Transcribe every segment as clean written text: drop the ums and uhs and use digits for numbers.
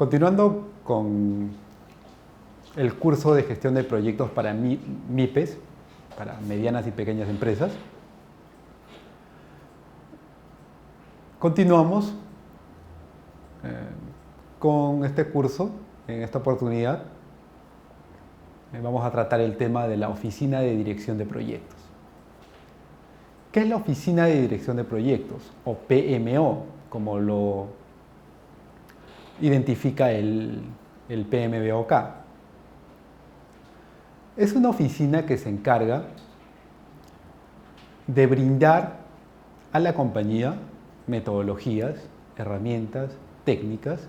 Continuando con el curso de gestión de proyectos para MIPES, para medianas y pequeñas empresas, continuamos con este curso. En esta oportunidad vamos a tratar el tema de la Oficina de Dirección de Proyectos. ¿Qué es la Oficina de Dirección de Proyectos? O PMO, como lo identifica el PMBOK. Es una oficina que se encarga de brindar a la compañía metodologías, herramientas, técnicas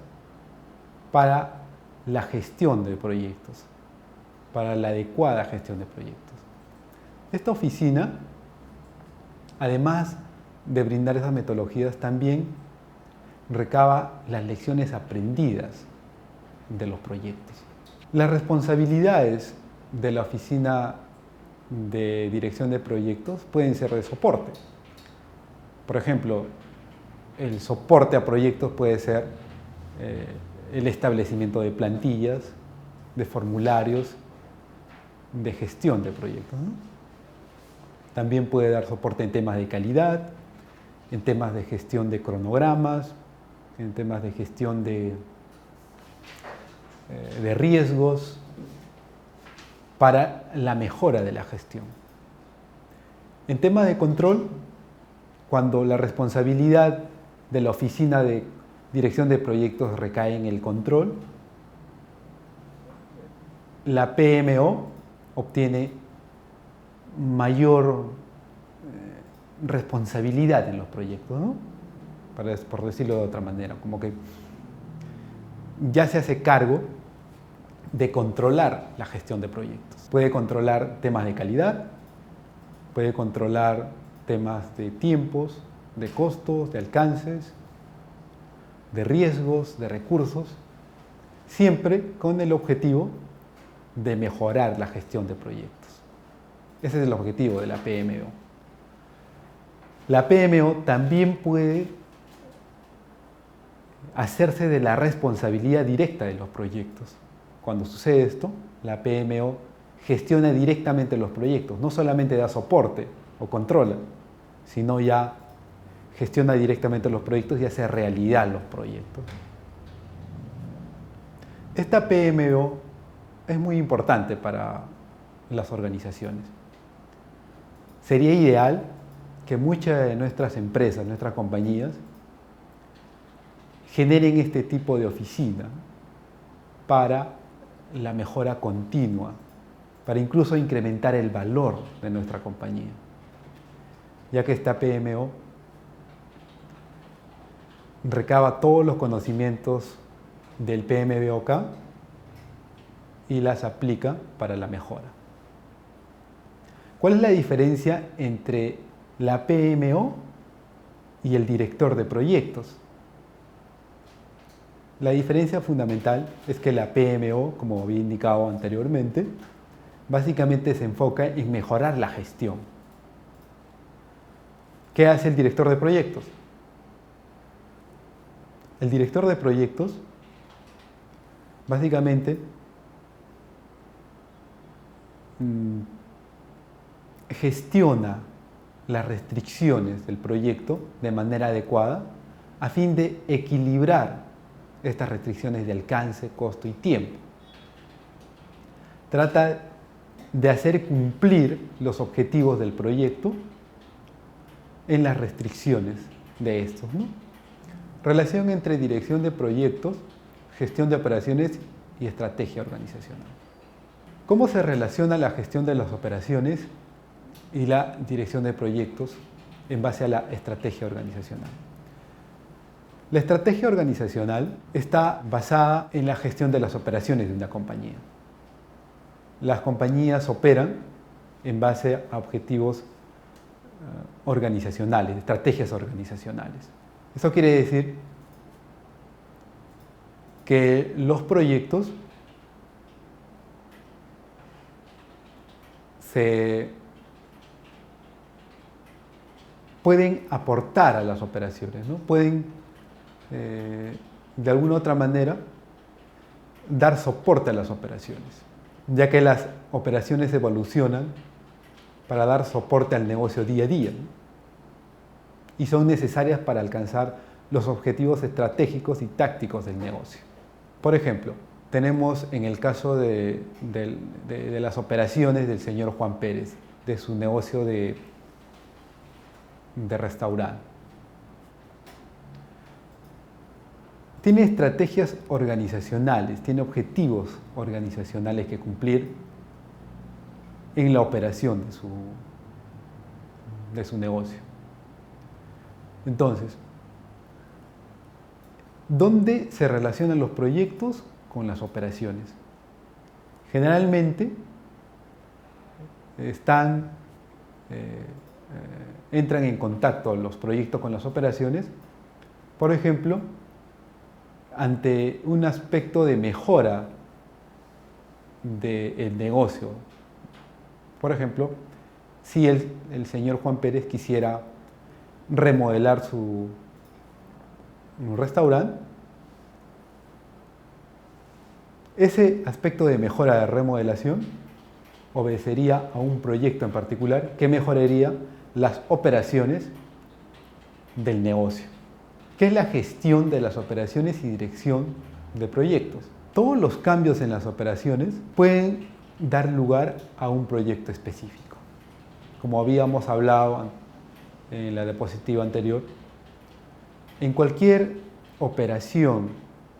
para la gestión de proyectos, para la adecuada gestión de proyectos. Esta oficina, además de brindar esas metodologías, también recaba las lecciones aprendidas de los proyectos. Las responsabilidades de la Oficina de Dirección de Proyectos pueden ser de soporte. Por ejemplo, el soporte a proyectos puede ser el establecimiento de plantillas, de formularios, de gestión de proyectos, ¿no? También puede dar soporte en temas de calidad, en temas de gestión de cronogramas, en temas de gestión de riesgos, para la mejora de la gestión. En temas de control, cuando la responsabilidad de la Oficina de Dirección de Proyectos recae en el control, la PMO obtiene mayor responsabilidad en los proyectos, ¿no? Por decirlo de otra manera, como que ya se hace cargo de controlar la gestión de proyectos. Puede controlar temas de calidad, puede controlar temas de tiempos, de costos, de alcances, de riesgos, de recursos, siempre con el objetivo de mejorar la gestión de proyectos. Ese es el objetivo de la PMO. La PMO también puede hacerse de la responsabilidad directa de los proyectos. Cuando sucede esto, la PMO gestiona directamente los proyectos, no solamente da soporte o controla, sino ya gestiona directamente los proyectos y hace realidad los proyectos. Esta PMO es muy importante para las organizaciones. Sería ideal que muchas de nuestras empresas, nuestras compañías, generen este tipo de oficina para la mejora continua, para incluso incrementar el valor de nuestra compañía, ya que esta PMO recaba todos los conocimientos del PMBOK y las aplica para la mejora. ¿Cuál es la diferencia entre la PMO y el director de proyectos? La diferencia fundamental es que la PMO, como había indicado anteriormente, básicamente se enfoca en mejorar la gestión. ¿Qué hace el director de proyectos? El director de proyectos básicamente gestiona las restricciones del proyecto de manera adecuada a fin de equilibrar estas restricciones de alcance, costo y tiempo. Trata de hacer cumplir los objetivos del proyecto en las restricciones de estos, ¿no? Relación entre dirección de proyectos, gestión de operaciones y estrategia organizacional. ¿Cómo se relaciona la gestión de las operaciones y la dirección de proyectos en base a la estrategia organizacional? La estrategia organizacional está basada en la gestión de las operaciones de una compañía. Las compañías operan en base a objetivos organizacionales, estrategias organizacionales. Eso quiere decir que los proyectos se pueden aportar a las operaciones, ¿no? Pueden, de alguna u otra manera, dar soporte a las operaciones, ya que las operaciones evolucionan para dar soporte al negocio día a día, ¿no? Y son necesarias para alcanzar los objetivos estratégicos y tácticos del negocio. Por ejemplo, tenemos en el caso de las operaciones del señor Juan Pérez, de su negocio de restaurante. Tiene estrategias organizacionales, tiene objetivos organizacionales que cumplir en la operación de su negocio. Entonces, ¿dónde se relacionan los proyectos con las operaciones? Generalmente entran en contacto los proyectos con las operaciones, por ejemplo, ante un aspecto de mejora del negocio. Por ejemplo, si el señor Juan Pérez quisiera remodelar un restaurante, ese aspecto de mejora de remodelación obedecería a un proyecto en particular que mejoraría las operaciones del negocio. ¿Qué es la gestión de las operaciones y dirección de proyectos? Todos los cambios en las operaciones pueden dar lugar a un proyecto específico. Como habíamos hablado en la diapositiva anterior, en cualquier operación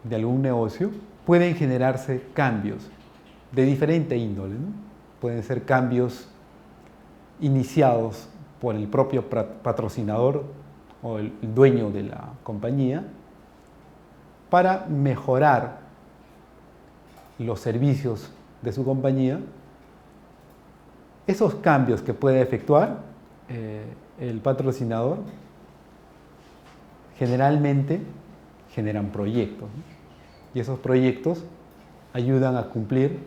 de algún negocio pueden generarse cambios de diferente índole, ¿no? Pueden ser cambios iniciados por el propio patrocinador o el dueño de la compañía para mejorar los servicios de su compañía. Esos cambios que puede efectuar el patrocinador generalmente generan proyectos, ¿no? Y esos proyectos ayudan a cumplir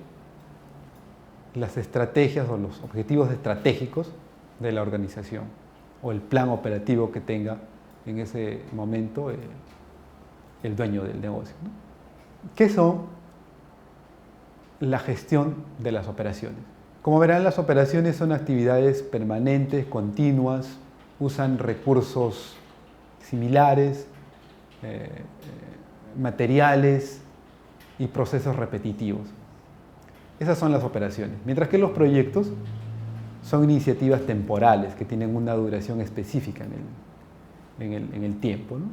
las estrategias o los objetivos estratégicos de la organización o el plan operativo que tenga en ese momento el dueño del negocio, ¿no? ¿Qué son la gestión de las operaciones? Como verán, las operaciones son actividades permanentes, continuas, usan recursos similares, materiales y procesos repetitivos. Esas son las operaciones. Mientras que los proyectos son iniciativas temporales que tienen una duración específica en el tiempo, ¿no?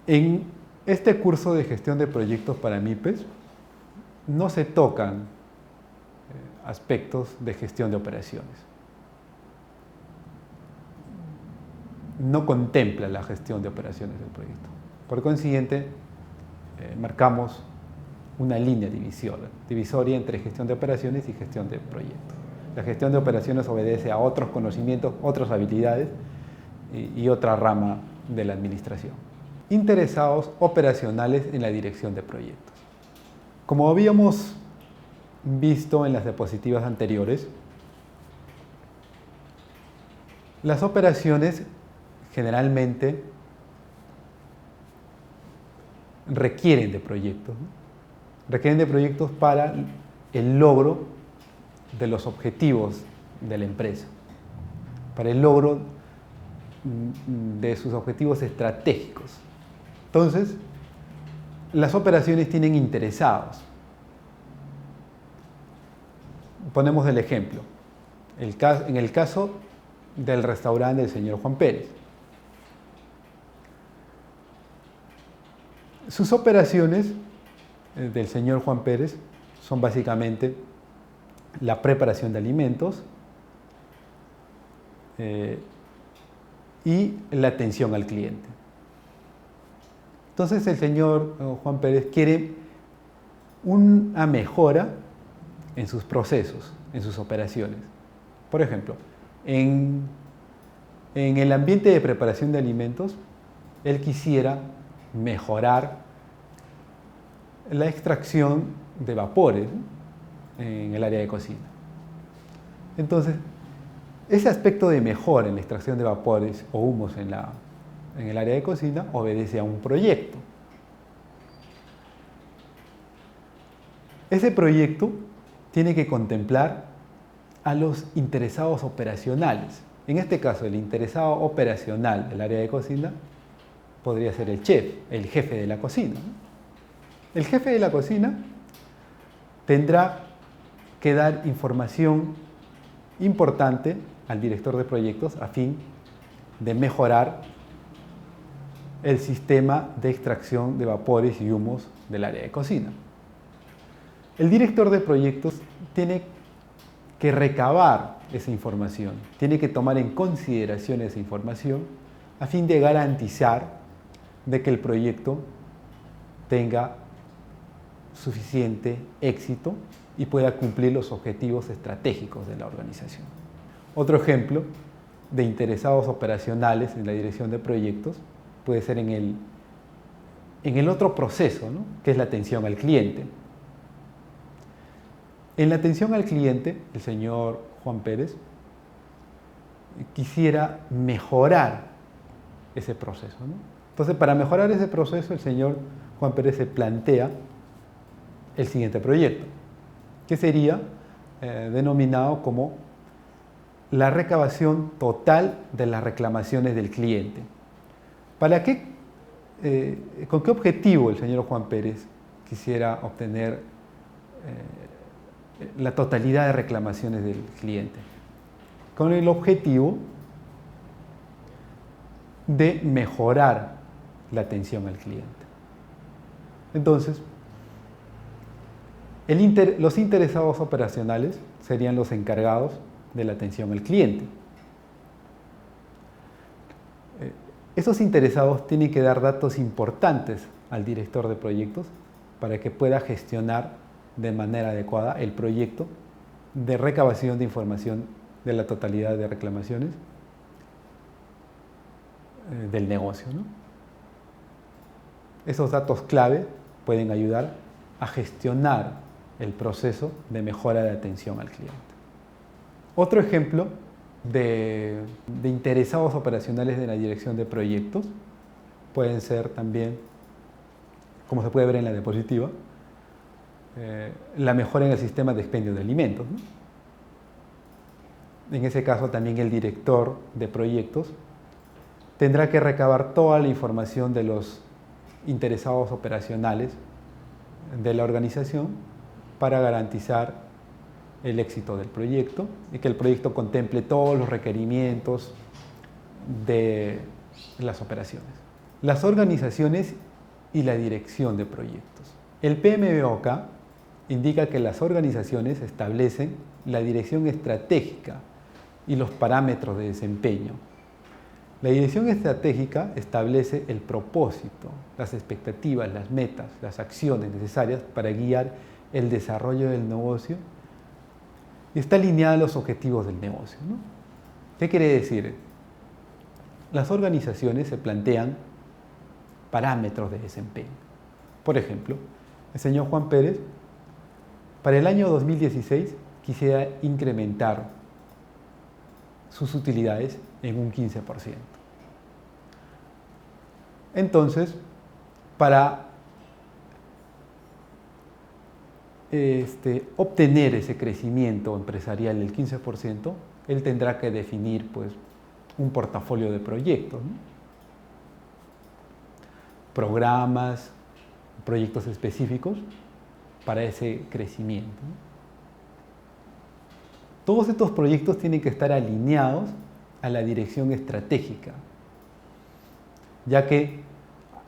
En este curso de gestión de proyectos para MIPYs no se tocan aspectos de gestión de operaciones. No contempla la gestión de operaciones del proyecto. Por consiguiente, marcamos una línea divisoria entre gestión de operaciones y gestión de proyectos. La gestión de operaciones obedece a otros conocimientos, otras habilidades y otra rama de la administración. Interesados operacionales en la dirección de proyectos. Como habíamos visto en las diapositivas anteriores, las operaciones generalmente requieren de proyectos, ¿no? Requieren de proyectos para el logro de los objetivos de la empresa, para el logro de sus objetivos estratégicos. Entonces, las operaciones tienen interesados. Ponemos el ejemplo, en el caso del restaurante del señor Juan Pérez. Sus operaciones del señor Juan Pérez son básicamente la preparación de alimentos y la atención al cliente. Entonces el señor Juan Pérez quiere una mejora en sus procesos, en sus operaciones. Por ejemplo, en el ambiente de preparación de alimentos, él quisiera mejorar la extracción de vapores, ¿no?, en el área de cocina. Entonces, ese aspecto de mejora en la extracción de vapores o humos en el área de cocina obedece a un proyecto. Ese proyecto tiene que contemplar a los interesados operacionales. En este caso, el interesado operacional del área de cocina podría ser el chef, el jefe de la cocina, ¿no? El jefe de la cocina tendrá que dar información importante al director de proyectos a fin de mejorar el sistema de extracción de vapores y humos del área de cocina. El director de proyectos tiene que recabar esa información, tiene que tomar en consideración esa información a fin de garantizar de que el proyecto tenga suficiente éxito y pueda cumplir los objetivos estratégicos de la organización. Otro ejemplo de interesados operacionales en la dirección de proyectos puede ser en el otro proceso, ¿no? Que es la atención al cliente. En la atención al cliente, el señor Juan Pérez quisiera mejorar ese proceso, ¿no? Entonces, para mejorar ese proceso, el señor Juan Pérez se plantea el siguiente proyecto, que sería denominado como la recabación total de las reclamaciones del cliente. ¿Para qué, con qué objetivo el señor Juan Pérez quisiera obtener la totalidad de reclamaciones del cliente? Con el objetivo de mejorar la atención al cliente. Entonces, los interesados operacionales serían los encargados de la atención al cliente. Esos interesados tienen que dar datos importantes al director de proyectos para que pueda gestionar de manera adecuada el proyecto de recabación de información de la totalidad de reclamaciones del negocio, ¿no? Esos datos clave pueden ayudar a gestionar el proceso de mejora de atención al cliente. Otro ejemplo de interesados operacionales de la dirección de proyectos pueden ser también, como se puede ver en la diapositiva, la mejora en el sistema de expendio de alimentos, ¿no? En ese caso también el director de proyectos tendrá que recabar toda la información de los interesados operacionales de la organización para garantizar el éxito del proyecto y que el proyecto contemple todos los requerimientos de las operaciones. Las organizaciones y la dirección de proyectos. El PMBOK indica que las organizaciones establecen la dirección estratégica y los parámetros de desempeño. La dirección estratégica establece el propósito, las expectativas, las metas, las acciones necesarias para guiar el desarrollo del negocio y está alineada a los objetivos del negocio, ¿no? ¿Qué quiere decir? Las organizaciones se plantean parámetros de desempeño. Por ejemplo, el señor Juan Pérez, para el año 2016, quisiera incrementar sus utilidades en un 15%. Entonces, para obtener ese crecimiento empresarial del 15%, él tendrá que definir pues, un portafolio de proyectos, ¿no? Programas, proyectos específicos para ese crecimiento, ¿no? Todos estos proyectos tienen que estar alineados a la dirección estratégica, ya que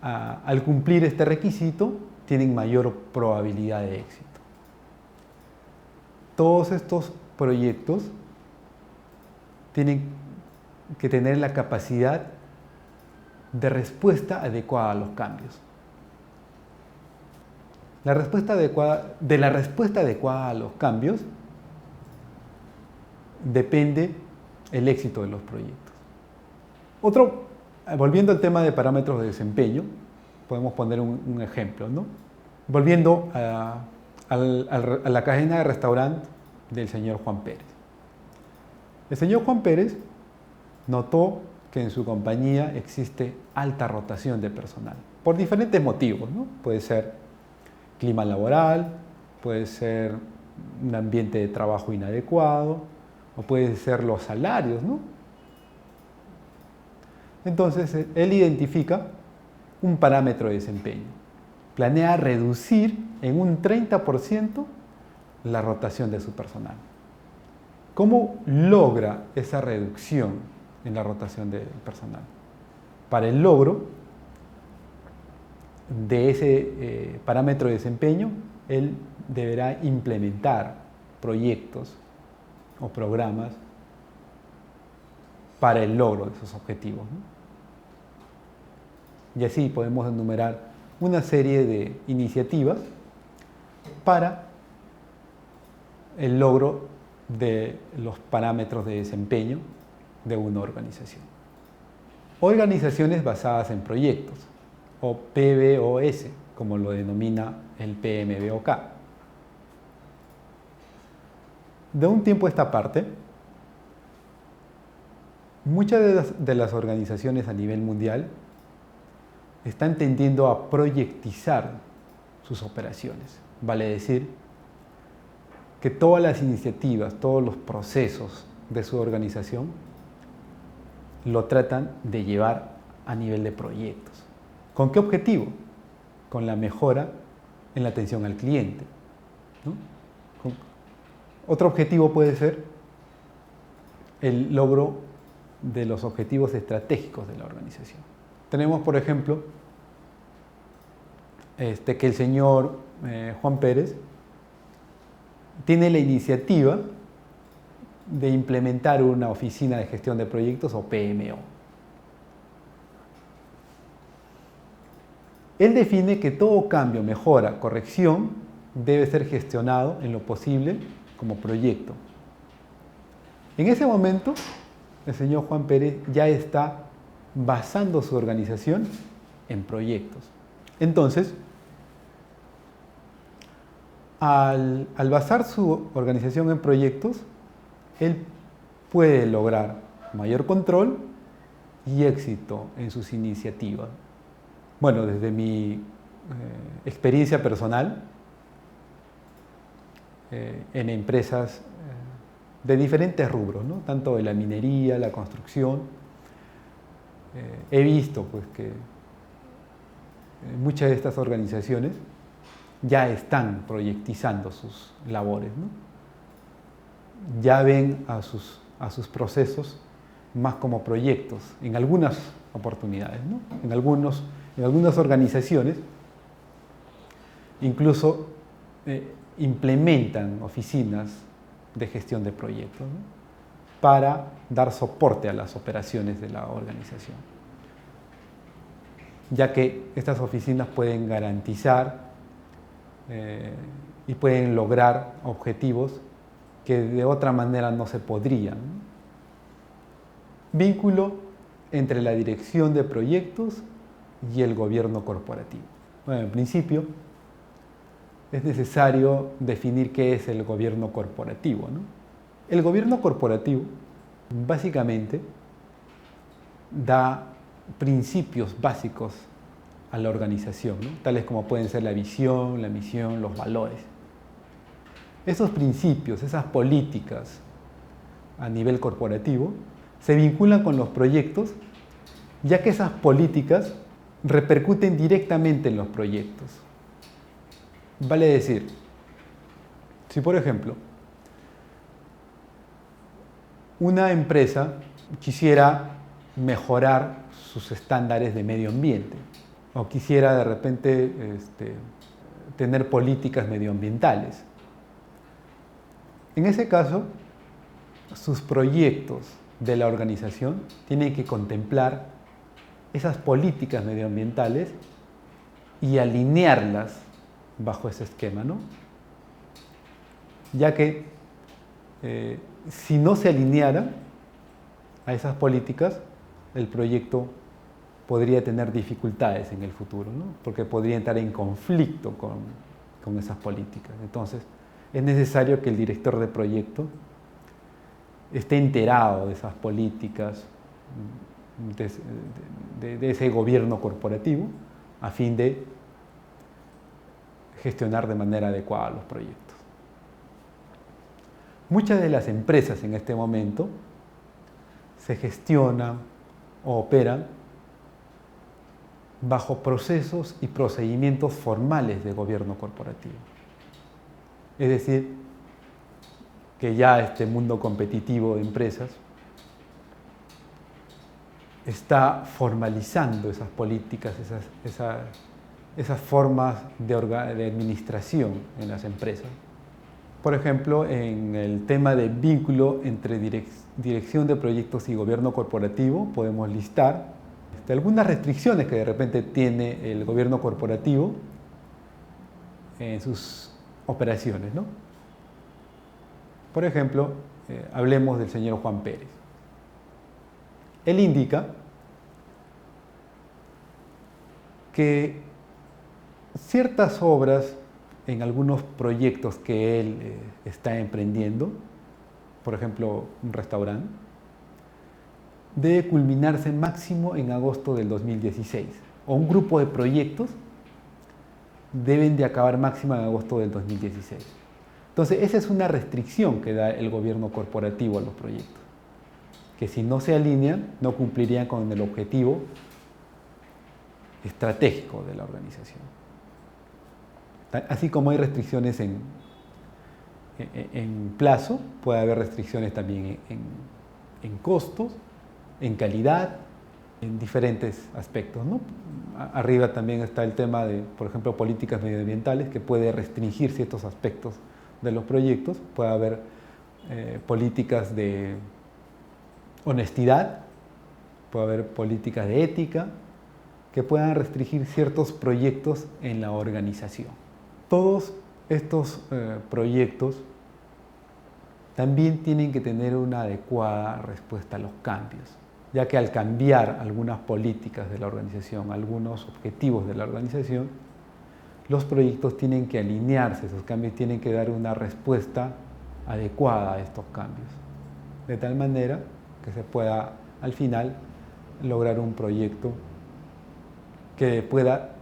al cumplir este requisito tienen mayor probabilidad de éxito. Todos estos proyectos tienen que tener la capacidad de respuesta adecuada a los cambios. La respuesta adecuada a los cambios depende el éxito de los proyectos. Volviendo al tema de parámetros de desempeño, podemos poner un ejemplo, ¿no? Volviendo a la cadena de restaurante del señor Juan Pérez. El señor Juan Pérez notó que en su compañía existe alta rotación de personal, por diferentes motivos, ¿no? Puede ser clima laboral, puede ser un ambiente de trabajo inadecuado, o puede ser los salarios, ¿no? Entonces, él identifica un parámetro de desempeño. Planea reducir en un 30% la rotación de su personal. ¿Cómo logra esa reducción en la rotación del personal? Para el logro de ese parámetro de desempeño, él deberá implementar proyectos o programas para el logro de esos objetivos, ¿no? Y así podemos enumerar una serie de iniciativas para el logro de los parámetros de desempeño de una organización. Organizaciones basadas en proyectos, o PBOS, como lo denomina el PMBOK. De un tiempo a esta parte, muchas de las organizaciones a nivel mundial están tendiendo a proyectizar sus operaciones. Vale decir que todas las iniciativas, todos los procesos de su organización lo tratan de llevar a nivel de proyectos. ¿Con qué objetivo? Con la mejora en la atención al cliente, ¿no? Otro objetivo puede ser el logro de los objetivos estratégicos de la organización. Tenemos, por ejemplo, que el señor Juan Pérez tiene la iniciativa de implementar una oficina de gestión de proyectos, o PMO. Él define que todo cambio, mejora, corrección debe ser gestionado en lo posible como proyecto. En ese momento, el señor Juan Pérez ya está basando su organización en proyectos. Entonces, al basar su organización en proyectos, él puede lograr mayor control y éxito en sus iniciativas. Bueno, desde mi experiencia personal, en empresas de diferentes rubros, ¿no? Tanto de la minería, la construcción, he visto pues, que muchas de estas organizaciones ya están proyectizando sus labores, ¿no? Ya ven a sus procesos más como proyectos, en algunas oportunidades, ¿no? En algunas organizaciones incluso implementan oficinas de gestión de proyectos, ¿no? Para dar soporte a las operaciones de la organización, ya que estas oficinas pueden garantizar y pueden lograr objetivos que de otra manera no se podrían, ¿no? Vínculo entre la dirección de proyectos y el gobierno corporativo. Bueno, en principio es necesario definir qué es el gobierno corporativo, ¿no? El gobierno corporativo básicamente da principios básicos a la organización, ¿no? Tales como pueden ser la visión, la misión, los valores. Esos principios, esas políticas a nivel corporativo se vinculan con los proyectos, ya que esas políticas repercuten directamente en los proyectos. Vale decir, si por ejemplo una empresa quisiera mejorar sus estándares de medio ambiente, o quisiera de repente tener políticas medioambientales, en ese caso sus proyectos de la organización tienen que contemplar esas políticas medioambientales y alinearlas bajo ese esquema, ¿no? Ya que si no se alineara a esas políticas, el proyecto podría tener dificultades en el futuro, ¿no? Porque podría entrar en conflicto con esas políticas. Entonces, es necesario que el director de proyecto esté enterado de esas políticas, de ese gobierno corporativo, a fin de gestionar de manera adecuada los proyectos. Muchas de las empresas en este momento se gestionan o operan bajo procesos y procedimientos formales de gobierno corporativo. Es decir, que ya este mundo competitivo de empresas está formalizando esas políticas, esas formas de administración en las empresas. Por ejemplo, en el tema de vínculo entre dirección de proyectos y gobierno corporativo, podemos listar algunas restricciones que de repente tiene el gobierno corporativo en sus operaciones, ¿no? Por ejemplo, hablemos del señor Juan Pérez. Él indica que ciertas obras en algunos proyectos que él está emprendiendo, por ejemplo, un restaurante, debe culminarse máximo en agosto del 2016, o un grupo de proyectos deben de acabar máximo en agosto del 2016. Entonces, esa es una restricción que da el gobierno corporativo a los proyectos, que si no se alinean, no cumplirían con el objetivo estratégico de la organización. Así como hay restricciones en plazo, puede haber restricciones también en costos, en calidad, en diferentes aspectos, ¿no? Arriba también está el tema de, por ejemplo, políticas medioambientales, que puede restringir ciertos aspectos de los proyectos. Puede haber políticas de honestidad, puede haber políticas de ética, que puedan restringir ciertos proyectos en la organización. Todos estos proyectos también tienen que tener una adecuada respuesta a los cambios, ya que al cambiar algunas políticas de la organización, algunos objetivos de la organización, los proyectos tienen que alinearse, esos cambios tienen que dar una respuesta adecuada a estos cambios, de tal manera que se pueda al final lograr un proyecto que pueda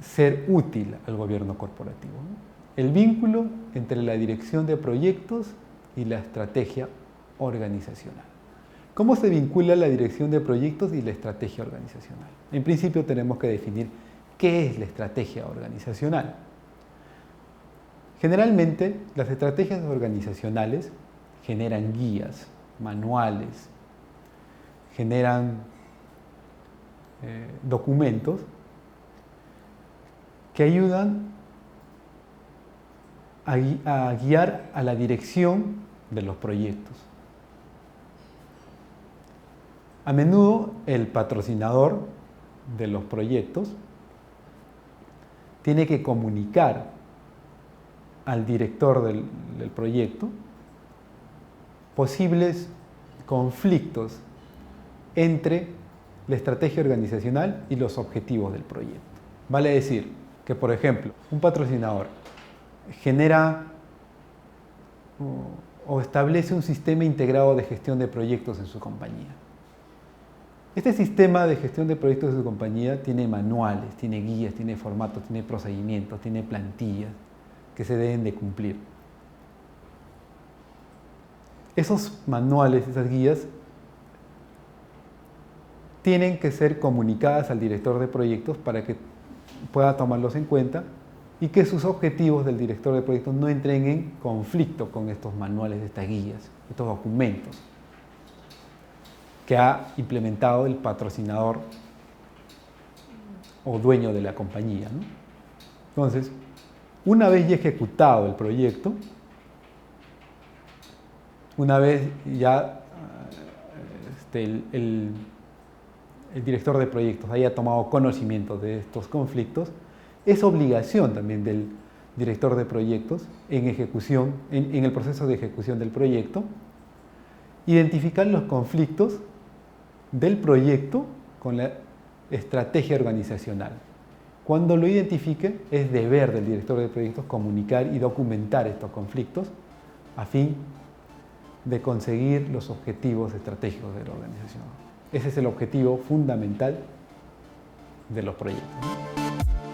ser útil al gobierno corporativo, ¿no? El vínculo entre la dirección de proyectos y la estrategia organizacional. ¿Cómo se vincula la dirección de proyectos y la estrategia organizacional? En principio tenemos que definir qué es la estrategia organizacional. Generalmente, las estrategias organizacionales generan guías, manuales, generan documentos que ayudan a guiar a la dirección de los proyectos. A menudo el patrocinador de los proyectos tiene que comunicar al director del proyecto posibles conflictos entre la estrategia organizacional y los objetivos del proyecto. Vale decir que, por ejemplo, un patrocinador genera o establece un sistema integrado de gestión de proyectos en su compañía. Este sistema de gestión de proyectos de su compañía tiene manuales, tiene guías, tiene formatos, tiene procedimientos, tiene plantillas que se deben de cumplir. Esos manuales, esas guías, tienen que ser comunicadas al director de proyectos para que pueda tomarlos en cuenta y que sus objetivos del director de proyectos no entren en conflicto con estos manuales, estas guías, estos documentos que ha implementado el patrocinador o dueño de la compañía, ¿no? Entonces, una vez ya ejecutado el proyecto, una vez ya el director de proyectos haya tomado conocimiento de estos conflictos, es obligación también del director de proyectos en el proceso de ejecución del proyecto, identificar los conflictos del proyecto con la estrategia organizacional. Cuando lo identifique, es deber del director de proyectos comunicar y documentar estos conflictos a fin de conseguir los objetivos estratégicos de la organización. Ese es el objetivo fundamental de los proyectos, ¿no?